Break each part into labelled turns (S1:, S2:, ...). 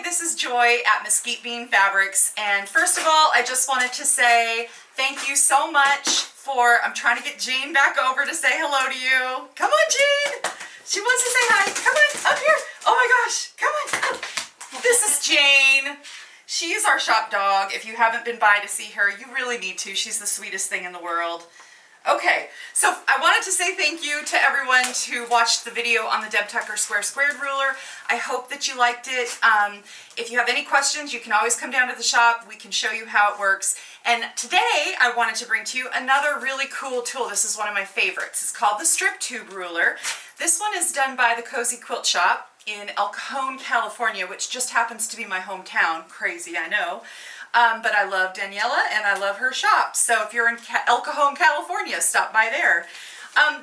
S1: this is Joy at Mesquite Bean Fabrics, and first of all, I just wanted to say thank you so much for, I'm trying to get Jean back over to say hello to you. Come on, Jean! She wants to say hi. Come on, up here. Oh my gosh, come on up. This is Jane. She is our shop dog. If you haven't been by to see her, you really need to. She's the sweetest thing in the world. Okay, so I wanted to say thank you to everyone who watched the video on the Deb Tucker Square Squared ruler. I hope that you liked it. If you have any questions, you can always come down to the shop. We can show you how it works. And today I wanted to bring to you another really cool tool. This is one of my favorites. It's called the Strip Tube Ruler. This one is done by the Cozy Quilt Shop in El Cajon, California, which just happens to be my hometown. Crazy, I know. But I love Daniela and I love her shop. So if you're in El Cajon, California, stop by there.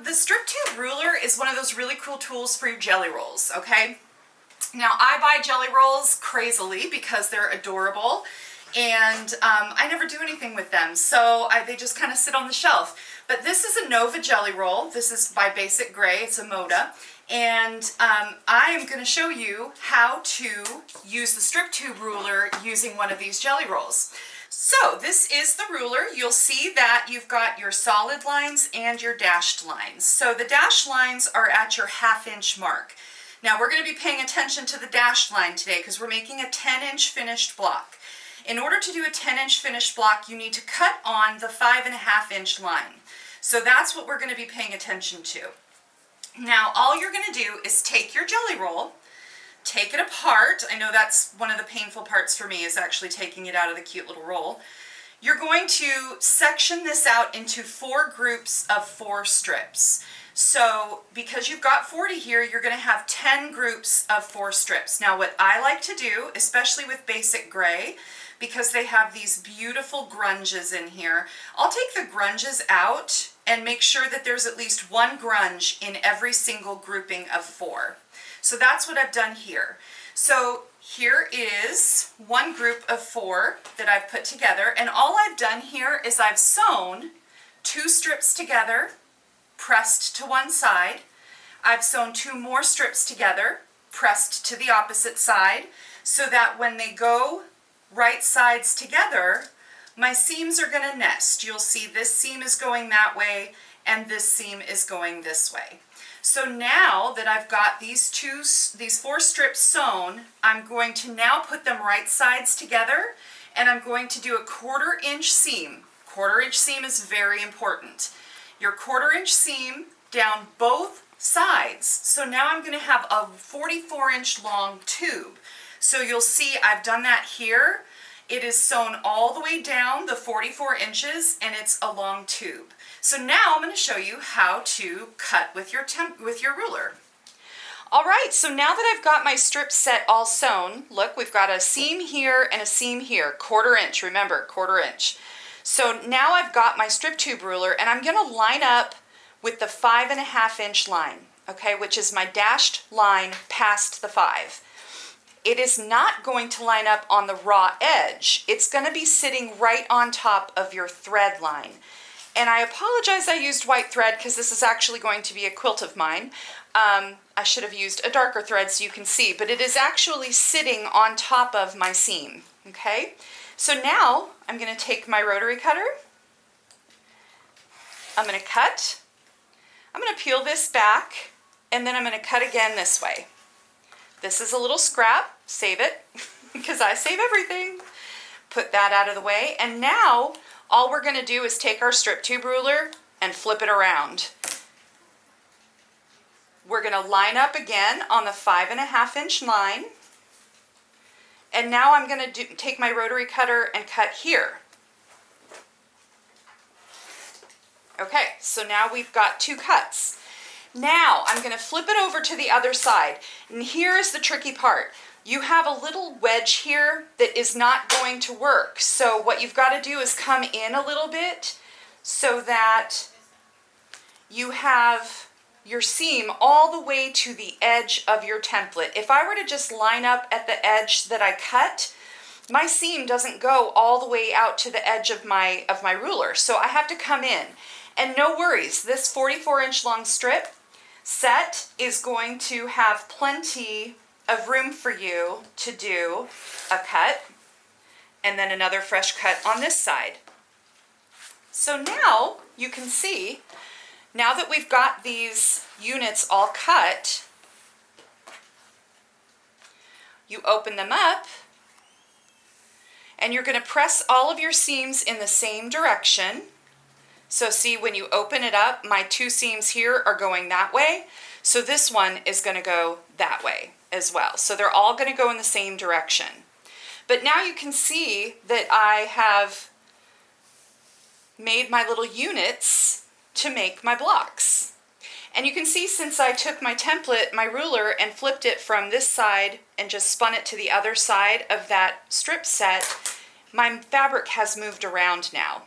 S1: The Strip Tube Ruler is one of those really cool tools for your jelly rolls, okay? Now I buy jelly rolls crazily because they're adorable and I never do anything with them. So they just kind of sit on the shelf. But this is a Nova jelly roll. This is by Basic Gray. It's a Moda. And I am going to show you how to use the Strip Tube Ruler using one of these jelly rolls. So this is the ruler. You'll see that you've got your solid lines and your dashed lines. So the dashed lines are at your 1/2 inch mark. Now we're going to be paying attention to the dashed line today because we're making a 10-inch finished block. In order to do a 10-inch finished block, you need to cut on the 5.5 inch line. So that's what we're going to be paying attention to. Now all you're going to do is take your jelly roll, take it apart. I know that's one of the painful parts for me, is actually taking it out of the cute little roll. You're going to section this out into 4 groups of 4 strips. So because you've got 40 here, you're going to have 10 groups of 4 strips. Now what I like to do, especially with Basic Gray, because they have these beautiful grunges in here, I'll take the grunges out and make sure that there's at least 1 grunge in every single grouping of 4. So that's what I've done here. So here is 1 group of 4 that I've put together, and all I've done here is I've sewn 2 strips together, pressed to one side. I've sewn 2 more strips together, pressed to the opposite side, so that when they go right sides together, my seams are going to nest. You'll see this seam is going that way and this seam is going this way. So now that I've got these 4 strips sewn, I'm going to now put them right sides together, and I'm going to do a 1/4 inch seam. 1/4 inch seam is very important. Your 1/4 inch seam down both sides. So now I'm going to have a 44 inch long tube. So you'll see I've done that here. It is sewn all the way down the 44 inches and it's a long tube. So now I'm going to show you how to cut with your ruler. All right, so now that I've got my strip set all sewn, look, we've got a seam here and a seam here, 1/4 inch, remember, 1/4 inch. So now I've got my Strip Tube Ruler and I'm going to line up with the 5.5 inch line, okay, which is my dashed line past the 5. It is not going to line up on the raw edge. It's going to be sitting right on top of your thread line. And I apologize I used white thread because this is actually going to be a quilt of mine. I should have used a darker thread so you can see, but it is actually sitting on top of my seam, okay? So now I'm going to take my rotary cutter. I'm going to cut. I'm going to peel this back, and then I'm going to cut again this way. This is a little scrap, save it, because I save everything. Put that out of the way, and now all we're going to do is take our Strip Tube Ruler and flip it around. We're going to line up again on the 5.5 inch line, and now I'm going to take my rotary cutter and cut here. Okay, so now we've got 2 cuts. Now I'm going to flip it over to the other side, and here is the tricky part. You have a little wedge here that is not going to work. So what you've got to do is come in a little bit so that you have your seam all the way to the edge of your template. If I were to just line up at the edge that I cut, my seam doesn't go all the way out to the edge of my ruler. So I have to come in. And no worries, this 44 inch long strip set is going to have plenty of room for you to do a cut and then another fresh cut on this side. So now you can see, now that we've got these units all cut, you open them up and you're going to press all of your seams in the same direction. So see, when you open it up, my 2 seams here are going that way. So this one is going to go that way as well. So they're all going to go in the same direction. But now you can see that I have made my little units to make my blocks. And you can see, since I took my template, my ruler, and flipped it from this side and just spun it to the other side of that strip set, my fabric has moved around now.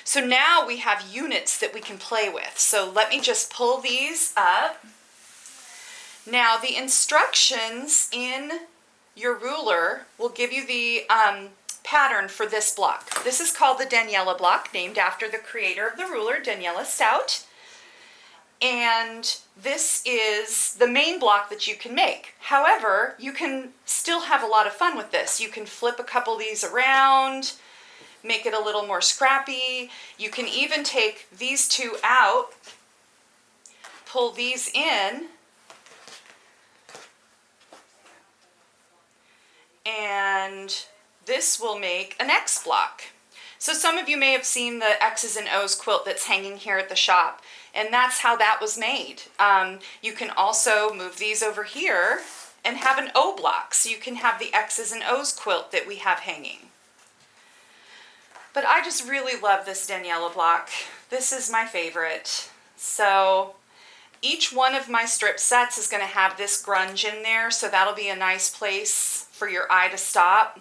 S1: So now we have units that we can play with. So let me just pull these up. Now the instructions in your ruler will give you the pattern for this block. This is called the Daniela block, named after the creator of the ruler, Daniela Stout. And this is the main block that you can make. However, you can still have a lot of fun with this. You can flip a couple of these around, make it a little more scrappy. You can even take these 2 out, pull these in, and this will make an X block. So some of you may have seen the X's and O's quilt that's hanging here at the shop, and that's how that was made. You can also move these over here and have an O block, so you can have the X's and O's quilt that we have hanging. But I just really love this Daniela block. This is my favorite. So each one of my strip sets is going to have this grunge in there, so that'll be a nice place for your eye to stop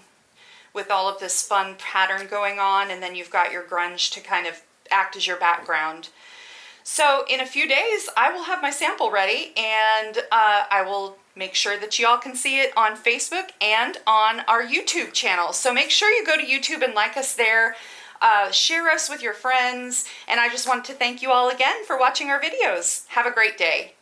S1: with all of this fun pattern going on, and then you've got your grunge to kind of act as your background. So in a few days, I will have my sample ready, and I will make sure that you all can see it on Facebook and on our YouTube channel. So make sure you go to YouTube and like us there, share us with your friends, and I just want to thank you all again for watching our videos. Have a great day.